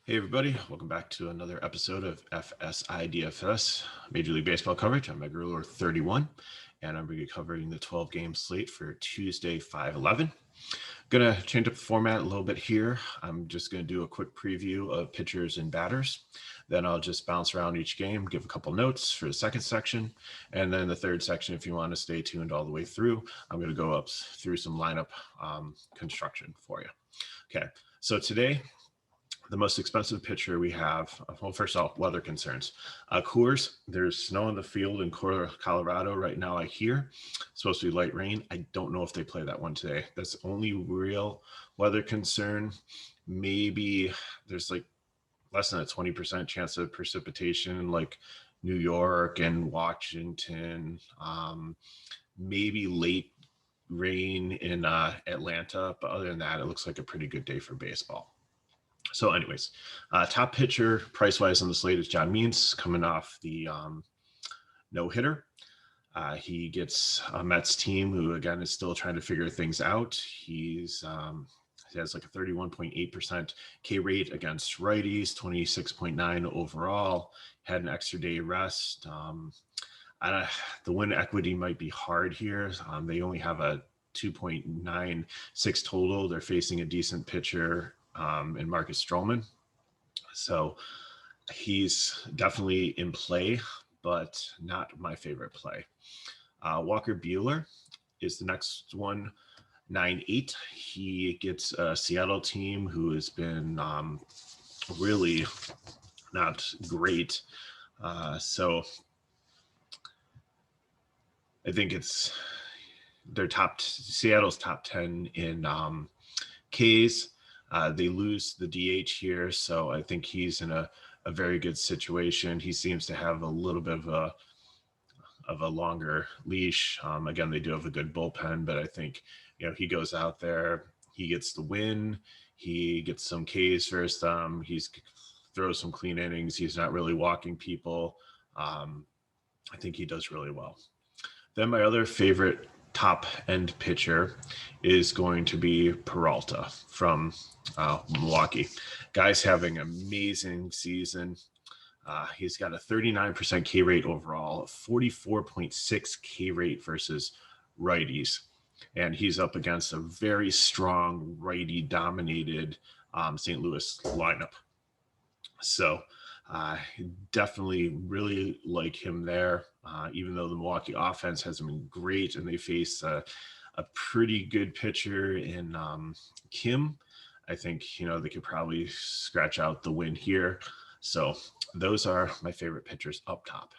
Hey everybody, welcome back to another episode of FSI DFS, Major League Baseball coverage. I'm Meg Ruler 31, and I'm going to be covering the 12-game slate for Tuesday, 5/11. Going to change up the format a little bit here. I'm just going to do a quick preview of pitchers and batters. Then I'll just bounce around each game, give a couple notes for the second section. And then the third section, if you want to stay tuned all the way through, I'm going to go up through some lineup construction for you. Okay, so today, the most expensive pitcher we have, well, first off, weather concerns. Coors, there's snow in the field in Colorado right now, I hear. It's supposed to be light rain. I don't know if they play that one today. That's the only real weather concern. Maybe there's like less than a 20% chance of precipitation in like New York and Washington. Maybe late rain in Atlanta. But other than that, it looks like a pretty good day for baseball. So anyways, top pitcher price-wise on the slate is John Means coming off the no-hitter. He gets a Mets team who, again, is still trying to figure things out. He has like a 31.8% K rate against righties, 26.9 overall, had an extra day rest. The win equity might be hard here. They only have a 2.96 total. They're facing a decent pitcher in Marcus Stroman. So he's definitely in play, but not my favorite play. Walker Bueller is the next one, 9-8. He gets a Seattle team who has been really not great. So I think it's Seattle's top 10 in Ks. They lose the DH here, so I think he's in a very good situation. He seems to have a little bit of a longer leash. Again, they do have a good bullpen, but I think he goes out there, he gets the win, he gets some Ks first. He throws some clean innings. He's not really walking people. I think he does really well. Then my other favorite top end pitcher is going to be Peralta from Milwaukee. Guy's having an amazing season. He's got a 39% K rate overall, 44.6 K rate versus righties. And he's up against a very strong righty dominated St. Louis lineup. So definitely really like him there, even though the Milwaukee offense hasn't been great and they face a pretty good pitcher in Kim. I think, they could probably scratch out the win here. So those are my favorite pitchers up top.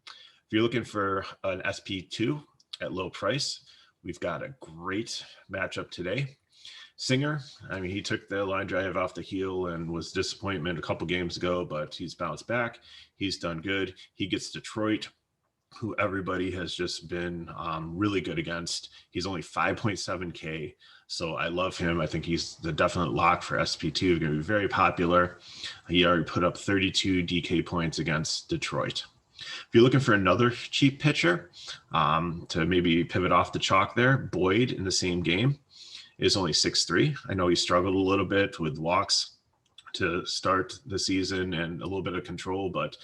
If you're looking for an SP2 at low price, we've got a great matchup today. Singer, he took the line drive off the heel and was disappointment a couple games ago, but he's bounced back. He's done good. He gets Detroit, who everybody has just been really good against. He's only 5.7 K, so I love him. I think he's the definite lock for SP2. Going to be very popular. He already put up 32 DK points against Detroit. If you're looking for another cheap pitcher to maybe pivot off the chalk there, Boyd in the same game is only 6'3". I know he struggled a little bit with walks to start the season and a little bit of control, but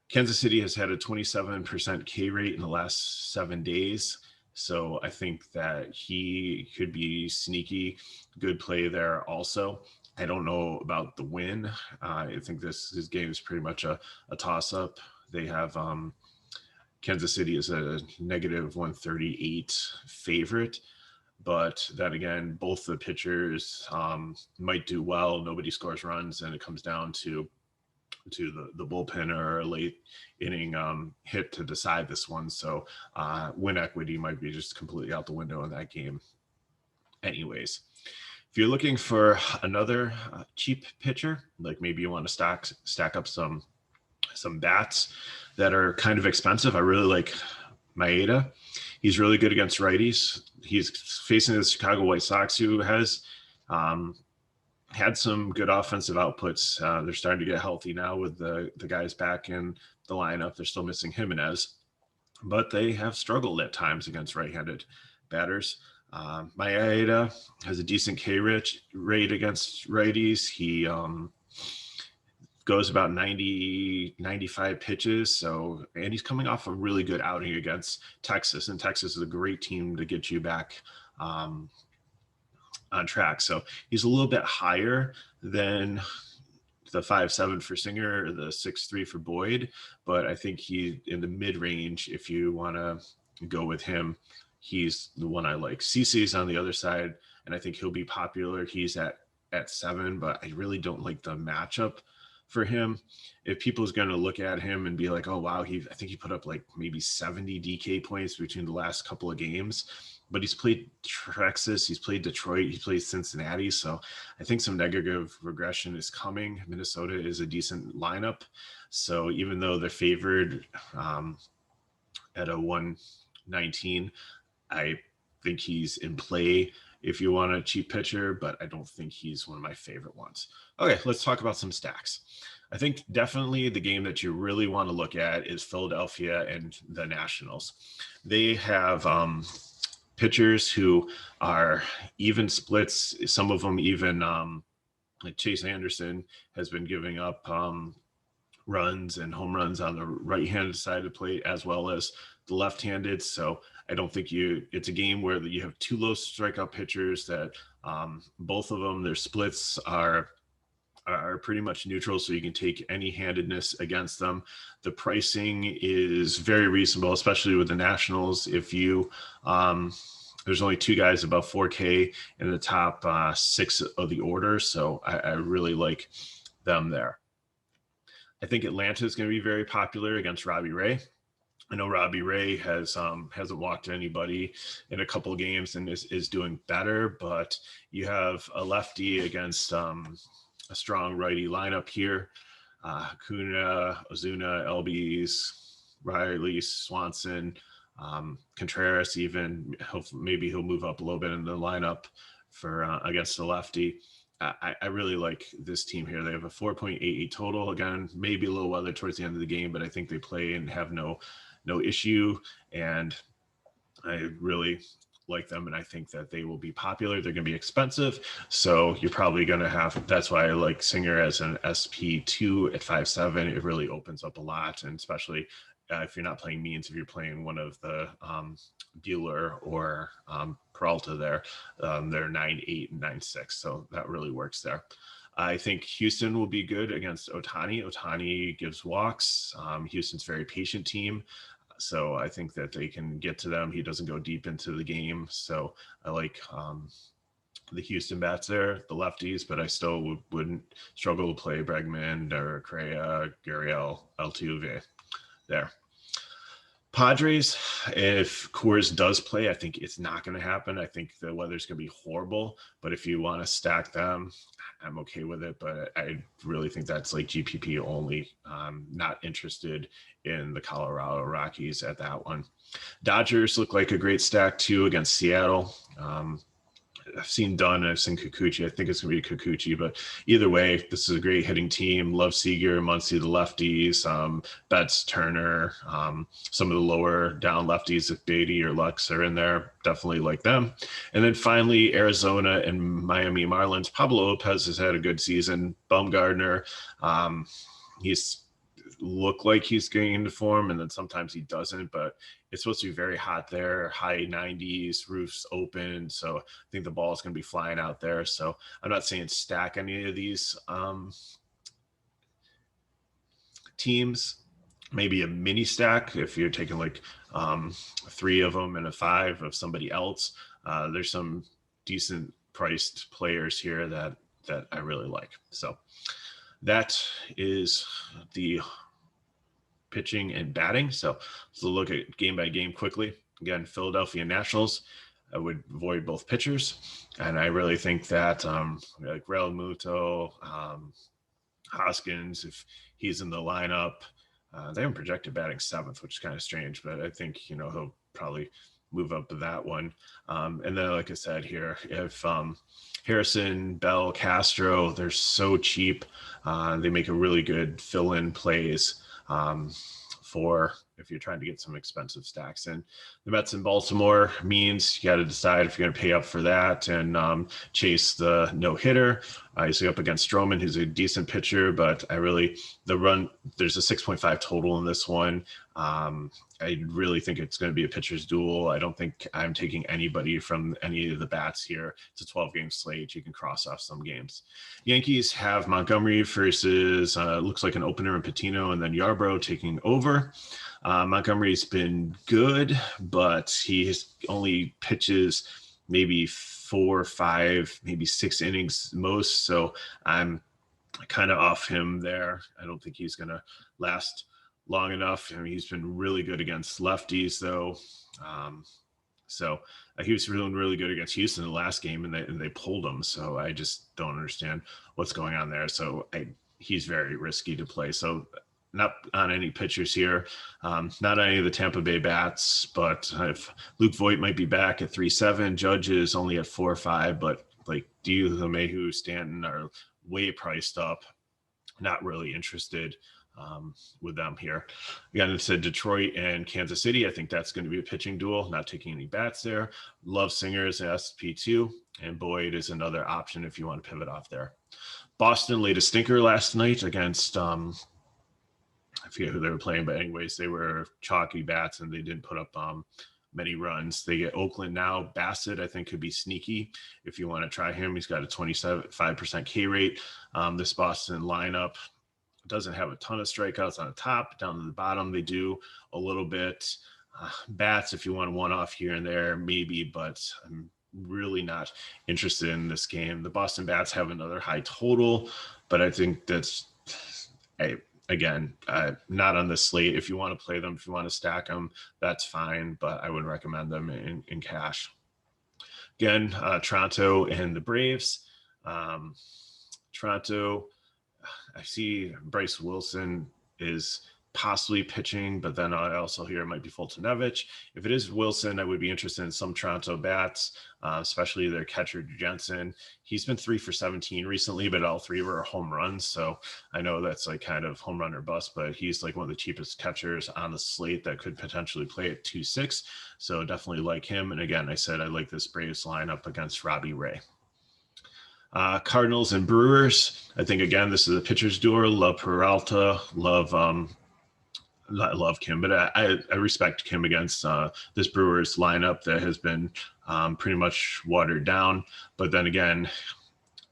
Kansas City has had a 27% K rate in the last 7 days. So I think that he could be sneaky. Good play there also. I don't know about the win. I think his game is pretty much a toss-up. They have Kansas City is a negative 138 favorite. But then again, both the pitchers might do well. Nobody scores runs, and it comes down to the bullpen or a late inning hit to decide this one. So win equity might be just completely out the window in that game. Anyways, if you're looking for another cheap pitcher, like maybe you want to stack up some bats that are kind of expensive, I really like Maeda. He's really good against righties. He's facing the Chicago White Sox, who has had some good offensive outputs. They're starting to get healthy now with the guys back in the lineup. They're still missing Jimenez, but they have struggled at times against right-handed batters. Maeda has a decent rate against righties. He goes about 90, 95 pitches. So, and he's coming off a really good outing against Texas, and Texas is a great team to get you back on track. So he's a little bit higher than the 5.7 for Singer or the 6.3 for Boyd, but I think he in the mid range. If you want to go with him, he's the one I like. CC's on the other side, and I think he'll be popular. He's at 7, but I really don't like the matchup for him. If people's going to look at him and be like, oh wow, I think he put up like maybe 70 DK points between the last couple of games, but he's played Texas, he's played Detroit, he plays Cincinnati. So I think some negative regression is coming. Minnesota is a decent lineup. So even though they're favored at a 119, I think he's in play if you want a cheap pitcher, but I don't think he's one of my favorite ones. Okay, let's talk about some stacks. I think definitely the game that you really want to look at is Philadelphia and the Nationals. They have pitchers who are even splits. Some of them even like Chase Anderson has been giving up runs and home runs on the right-handed side of the plate as well as the left-handed. So I don't think it's a game where you have two low strikeout pitchers that both of them, their splits are pretty much neutral, so you can take any handedness against them. The pricing is very reasonable, especially with the Nationals. If you there's only two guys above 4K in the top 6 of the order, so I really like them there. I think Atlanta is going to be very popular against Robbie Ray. I know Robbie Ray hasn't walked anybody in a couple of games and is doing better, but you have a lefty against a strong righty lineup here. Acuna, Ozuna, Elbies, Riley, Swanson, Contreras even. Maybe he'll move up a little bit in the lineup for against the lefty. I really like this team here. They have a 4.88 total. Again, maybe a little weather towards the end of the game, but I think they play and have no issue. And I really like them, and I think that they will be popular. They're going to be expensive, so you're probably going to have. That's why I like Singer as an SP2 at 5.7. It really opens up a lot, and especially if you're not playing means, if you're playing one of the Bueller or Peralta there, they're 9.8 and 9.6, so that really works there. I think Houston will be good against Ohtani. Ohtani gives walks. Houston's a very patient team, so I think that they can get to them. He doesn't go deep into the game, so I like the Houston bats there, the lefties, but I still wouldn't struggle to play Bregman or Correa, Gurriel, Altuve there. Padres, if Coors does play, I think it's not going to happen. I think the weather's going to be horrible, but if you want to stack them, I'm okay with it, but I really think that's like GPP only. Not interested in the Colorado Rockies at that one. Dodgers look like a great stack too against Seattle. I've seen Dunn and I've seen Kikuchi. I think it's going to be Kikuchi, but either way, this is a great hitting team. Love Seager, Muncy, the lefties, Betts, Turner, some of the lower down lefties, if Beatty or Lux are in there, definitely like them. And then finally, Arizona and Miami Marlins. Pablo Lopez has had a good season. Bumgarner, he's look like he's getting into form, and then sometimes he doesn't, but it's supposed to be very hot there, high 90s, roofs open, so I think the ball is going to be flying out there. So I'm not saying stack any of these teams, maybe a mini stack if you're taking like 3 of them and a 5 of somebody else. There's some decent priced players here that I really like. So that is the pitching and batting. So let's look at game by game quickly. Again, Philadelphia Nationals, I would avoid both pitchers. And I really think that like Real Muto, Hoskins, if he's in the lineup, they haven't projected batting 7th, which is kind of strange, but I think, he'll probably move up to that one. And then, like I said here, if Harrison, Bell, Castro, they're so cheap. They make a really good fill-in plays for if you're trying to get some expensive stacks in. The Mets in Baltimore means you got to decide if you're going to pay up for that and chase the no-hitter. He's up against Stroman, who's a decent pitcher, but there's a 6.5 total in this one. I really think it's going to be a pitcher's duel. I don't think I'm taking anybody from any of the bats here. It's a 12-game slate. You can cross off some games. Yankees have Montgomery versus looks like an opener in Patino, and then Yarbrough taking over. Montgomery's been good, but he only pitches maybe 4, 5, maybe 6 innings most. So I'm kind of off him there. I don't think he's going to last long enough. I mean, he's been really good against lefties, though. He was really good against Houston in the last game, and they pulled him. So I just don't understand what's going on there. So he's very risky to play. So not on any pitchers here, not on any of the Tampa Bay bats, but if Luke Voit might be back at 3.7, Judge is only at 4.5, but like LeMahieu, Stanton are way priced up. Not really interested with them here. Again, it said Detroit and Kansas City. I think that's going to be a pitching duel. Not taking any bats there. Love Singer's SP2, and Boyd is another option if you want to pivot off there. Boston laid a stinker last night against I forget who they were playing, but anyways, they were chalky bats and they didn't put up many runs. They get Oakland now. Bassett, I think, could be sneaky if you want to try him. He's got a 25% K rate. This Boston lineup doesn't have a ton of strikeouts on the top. Down to the bottom, they do a little bit. Bats, if you want one off here and there, maybe, but I'm really not interested in this game. The Boston Bats have another high total, but I think that's not on the slate. If you want to play them, if you want to stack them, that's fine, but I would recommend them in cash. Again, Toronto and the Braves. Toronto, I see Bryce Wilson is possibly pitching, but then I also hear it might be Fultonevich. If it is Wilson, I would be interested in some Toronto bats, especially their catcher Jensen. He's been 3 for 17 recently, but all 3 were home runs. So I know that's like kind of home run or bust, but he's like one of the cheapest catchers on the slate that could potentially play at 2.6. So definitely like him. And again, I said I like this Braves lineup against Robbie Ray. Cardinals and Brewers. I think, again, this is a pitcher's duel. Love Peralta. Love Kim, but I respect Kim against this Brewers lineup that has been pretty much watered down. But then again,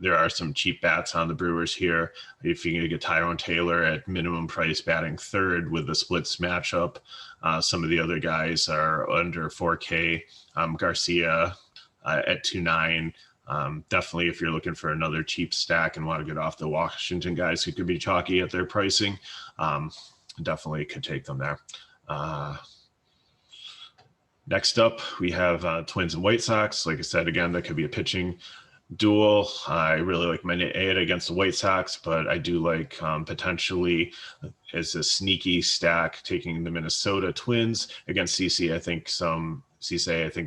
there are some cheap bats on the Brewers here. If you're going to get Tyrone Taylor at minimum price batting third with the splits matchup, some of the other guys are under 4K. Garcia at 2.9. Definitely, if you're looking for another cheap stack and want to get off the Washington guys who could be chalky at their pricing, definitely could take them there. Next up, we have Twins and White Sox. Like I said, again, that could be a pitching duel. I really like Manaea against the White Sox, but I do like potentially as a sneaky stack taking the Minnesota Twins against CC. I think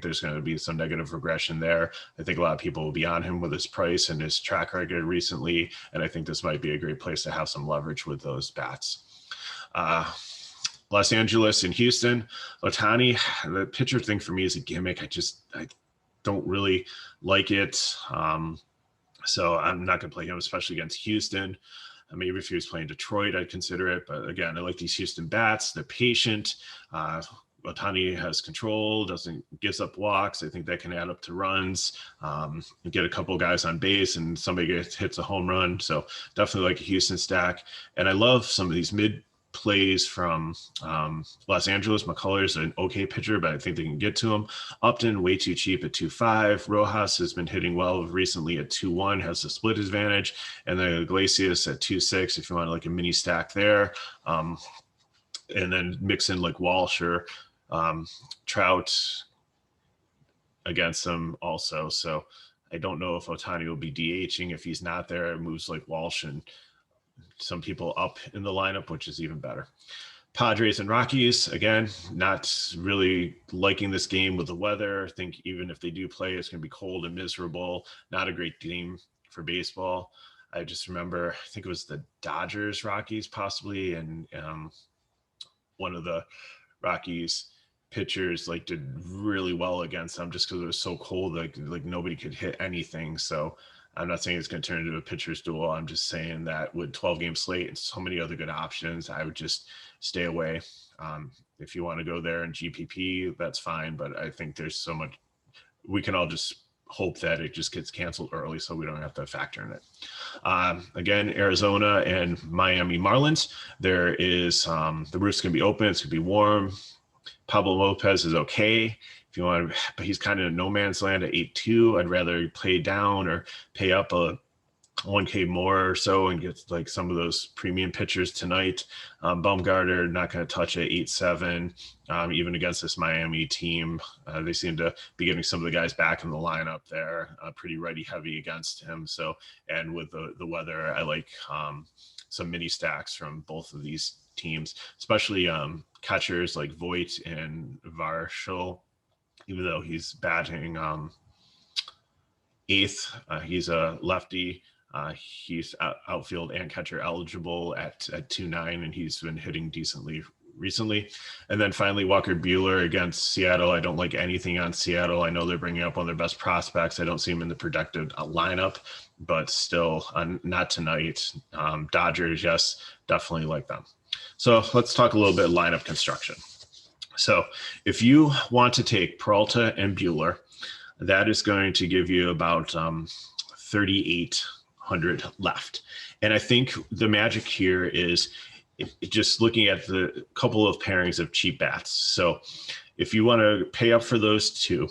there's going to be some negative regression there. I think a lot of people will be on him with his price and his track record recently, and I think this might be a great place to have some leverage with those bats. Los Angeles and Houston. Ohtani, the pitcher thing for me is a gimmick. I don't really like it. So I'm not going to play him, especially against Houston. Maybe if he was playing Detroit, I'd consider it. But again, I like these Houston bats. They're patient. Ohtani has control, gives up walks. I think that can add up to runs. Get a couple guys on base and somebody hits a home run. So definitely like a Houston stack. And I love some of these mid plays from Los Angeles. McCullers an okay pitcher, but I think they can get to him. Upton, way too cheap at 2.5. Rojas has been hitting well recently at 2.1, has the split advantage. And then Iglesias at 2.6 if you want like a mini stack there. And then mix in like Walsh or Trout against them also. So I don't know if Ohtani will be DHing. If he's not there, it moves like Walsh and some people up in the lineup, which is even better. Padres and Rockies, again, not really liking this game with the weather. I think even if they do play, it's going to be cold and miserable. Not a great game for baseball. I just remember, I think it was the Dodgers Rockies possibly, and one of the Rockies pitchers like did really well against them just because it was so cold, like nobody could hit anything. So I'm not saying it's going to turn into a pitcher's duel. I'm just saying that with 12-game slate and so many other good options, I would just stay away. If you want to go there in GPP, that's fine. But I think there's so much, we can all just hope that it just gets canceled early so we don't have to factor in it. Again, Arizona and Miami Marlins. There is the roof's going to be open. It's going to be warm. Pablo Lopez is okay. If you want, but he's kind of in no man's land at 8-2. I'd rather play down or pay up a 1K more or so and get like some of those premium pitchers tonight. Bumgarner not going to touch at 8-7. Even against this Miami team, they seem to be getting some of the guys back in the lineup there, pretty ready heavy against him. So, and with the weather, I like some mini stacks from both of these teams, especially catchers like Voit and Varshall, even though he's batting eighth. He's a lefty. He's outfield and catcher eligible at 2.9, and he's been hitting decently recently. And then finally, Walker Bueller against Seattle. I don't like anything on Seattle. I know they're bringing up one of their best prospects. I don't see him in the productive lineup, but still not tonight. Dodgers, yes, definitely like them. So let's talk a little bit lineup construction. So if you want to take Peralta and Bueller, that is going to give you about 3,800 left. And I think the magic here is just looking at the couple of pairings of cheap bats. So if you want to pay up for those two,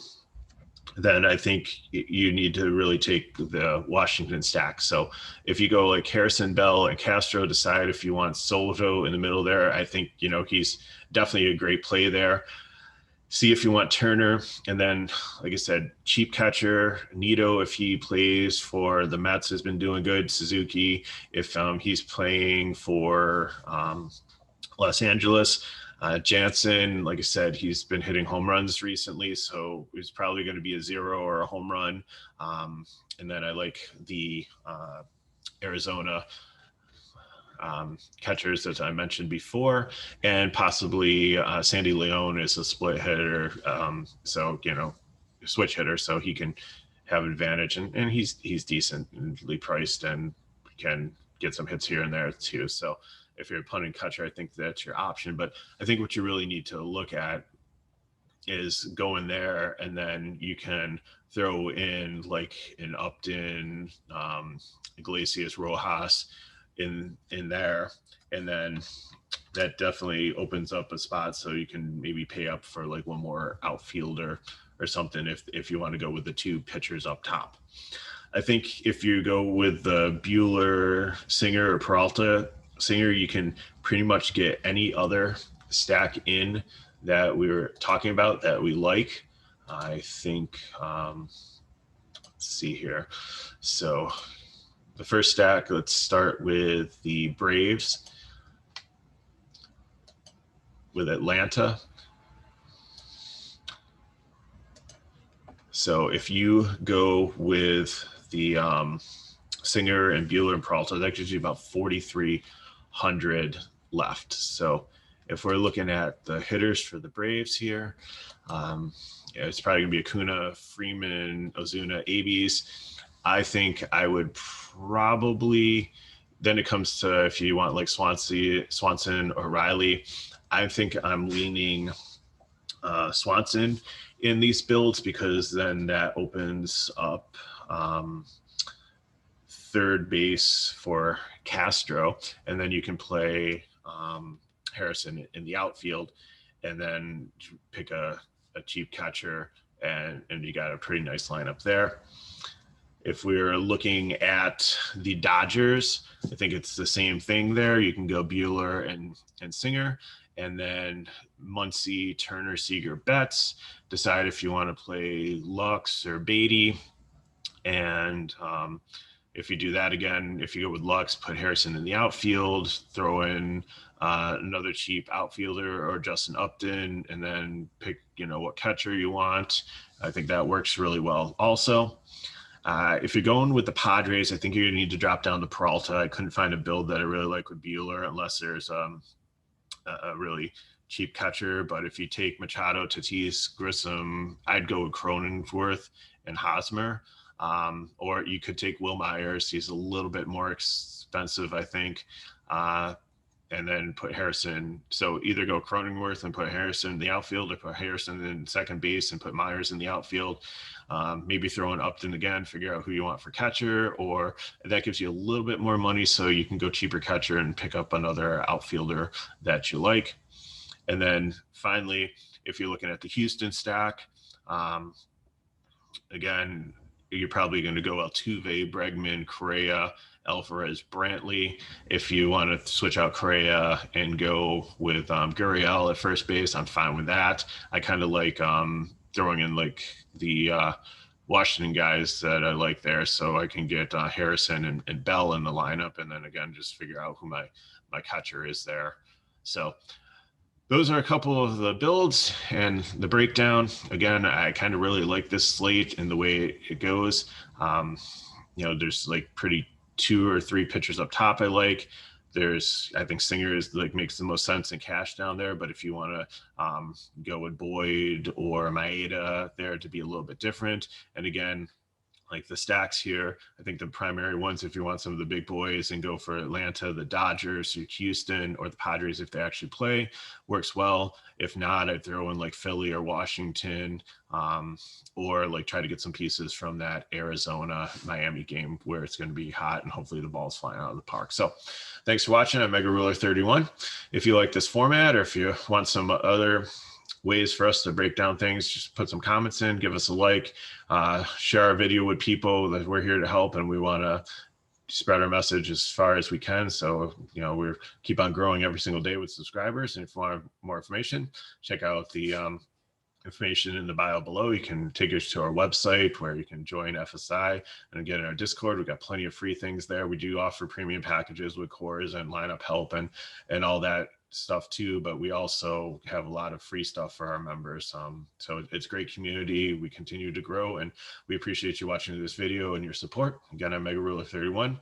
then I think you need to really take the Washington stack. So if you go like Harrison, Bell, and Castro, decide if you want Soto in the middle there. I think, he's definitely a great play there. See if you want Turner. And then, like I said, cheap catcher, Nito, if he plays for the Mets, has been doing good. Suzuki, if he's playing for Los Angeles. Jansen, like I said, he's been hitting home runs recently, so he's probably going to be a 0 or a home run. And then I like the Arizona catchers that I mentioned before, and possibly Sandy Leon is a split hitter, so switch hitter, so he can have advantage, and he's decently priced and can get some hits here and there too. So if you're a punting catcher, I think that's your option. But I think what you really need to look at is going there, and then you can throw in like an Upton, Iglesias, Rojas in there, and then that definitely opens up a spot so you can maybe pay up for like one more outfielder or something if you want to go with the two pitchers up top. I think if you go with the Bueller, Singer, or Peralta, Singer, you can pretty much get any other stack in that we were talking about that we like. I think, let's see here. So the first stack, let's start with the Braves with Atlanta. So if you go with the Singer and Bueller and Peralta, that gives you about 4,300 left. So if we're looking at the hitters for the Braves here, it's probably going to be Acuna, Freeman, Ozuna, Abies. I think I would probably, then it comes to if you want like Swanson or Riley, I think I'm leaning Swanson in these builds, because then that opens up third base for Castro, and then you can play Harrison in the outfield, and then pick a cheap catcher, and you got a pretty nice lineup there. If we're looking at the Dodgers, I think it's the same thing there. You can go Bueller and Singer, and then Muncy, Turner, Seager, Betts. Decide if you want to play Lux or Beatty. And if you do that again, if you go with Lux, put Harrison in the outfield, throw in another cheap outfielder or Justin Upton, and then pick, what catcher you want. I think that works really well. Also, if you're going with the Padres, I think you're going to need to drop down to Peralta. I couldn't find a build that I really like with Bueller unless there's a really cheap catcher. But if you take Machado, Tatis, Grissom, I'd go with Cronenworth and Hosmer. Or you could take Will Myers. He's a little bit more expensive, I think. And then put Harrison. So either go Cronenworth and put Harrison in the outfield, or put Harrison in second base and put Myers in the outfield. Maybe throw in Upton again, figure out who you want for catcher, or that gives you a little bit more money so you can go cheaper catcher and pick up another outfielder that you like. And then finally, if you're looking at the Houston stack, again, you're probably going to go Altuve, Bregman, Correa, Alvarez, Brantley. If you want to switch out Correa and go with Gurriel at first base, I'm fine with that. I kind of like throwing in like the Washington guys that I like there, so I can get Harrison and Bell in the lineup, and then again just figure out who my catcher is there. So those are a couple of the builds and the breakdown. Again, I kind of really like this slate and the way it goes. There's like pretty 2 or 3 pitchers up top I like. I think Singer is like makes the most sense in cash down there. But if you want to go with Boyd or Maeda there to be a little bit different. And again, like the stacks here, I think the primary ones, if you want some of the big boys and go for Atlanta, the Dodgers, or Houston, or the Padres if they actually play, works well. If not, I'd throw in like Philly or Washington, or like try to get some pieces from that Arizona Miami game where it's going to be hot and hopefully the ball's flying out of the park. So thanks for watching. I'm Mega Ruler 31. If you like this format, or if you want some other ways for us to break down things, just put some comments in, give us a like, share our video with people. That we're here to help, and we want to spread our message as far as we can. So, we keep on growing every single day with subscribers. And if you want more information, check out the information in the bio below. You can take us to our website where you can join FSI and get in our Discord. We've got plenty of free things there. We do offer premium packages with cores and lineup help and all that stuff too, but we also have a lot of free stuff for our members. So it's a great community. We continue to grow, and we appreciate you watching this video and your support. Again, I'm Mega Ruler 31.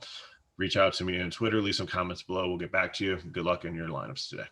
Reach out to me on Twitter, leave some comments below. We'll get back to you. Good luck in your lineups today.